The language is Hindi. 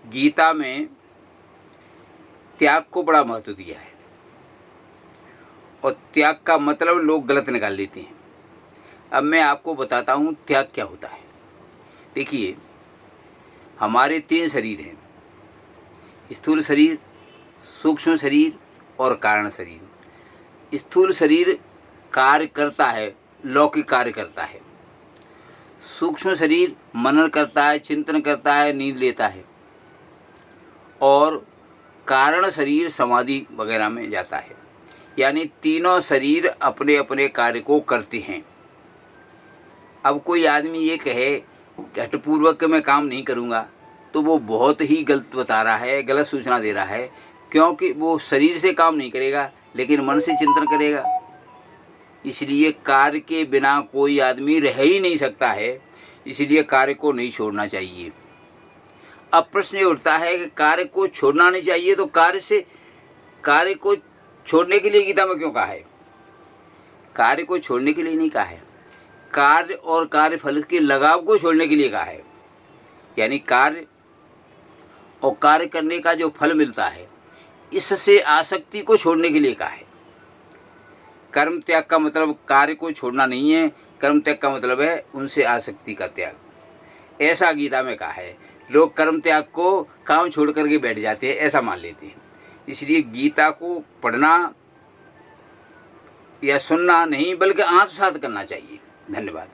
गीता में त्याग को बड़ा महत्व दिया है और त्याग का मतलब लोग गलत निकाल लेते हैं। अब मैं आपको बताता हूँ त्याग क्या होता है। देखिए, हमारे 3 शरीर हैं, स्थूल शरीर, सूक्ष्म शरीर और कारण शरीर। स्थूल शरीर कार्य करता है, लौकिक कार्य करता है। सूक्ष्म शरीर मनन करता है, चिंतन करता है, नींद लेता है। और कारण शरीर समाधि वगैरह में जाता है। यानी तीनों शरीर अपने अपने कार्य को करते हैं। अब कोई आदमी ये कहे कि हठपूर्वक मैं काम नहीं करूँगा, तो वो बहुत ही गलत बता रहा है, गलत सूचना दे रहा है। क्योंकि वो शरीर से काम नहीं करेगा लेकिन मन से चिंतन करेगा। इसलिए कार्य के बिना कोई आदमी रह ही नहीं सकता है, इसलिए कार्य को नहीं छोड़ना चाहिए। अब प्रश्न ये उठता है कि कार्य को छोड़ना नहीं चाहिए, तो कार्य को छोड़ने के लिए गीता में क्यों कहा है? कार्य को छोड़ने के लिए नहीं कहा है, कार्य और कार्य फल के लगाव को छोड़ने के लिए कहा है। यानी कार्य और कार्य करने का जो फल मिलता है, इससे आसक्ति को छोड़ने के लिए कहा है। कर्म त्याग का मतलब कार्य को छोड़ना नहीं है, कर्म त्याग का मतलब है उनसे आसक्ति का त्याग। ऐसा गीता में कहा है। लोग कर्म त्याग को काम छोड़ करके बैठ जाते हैं, ऐसा मान लेते हैं। इसलिए गीता को पढ़ना या सुनना नहीं बल्कि आत्मसात करना चाहिए। धन्यवाद।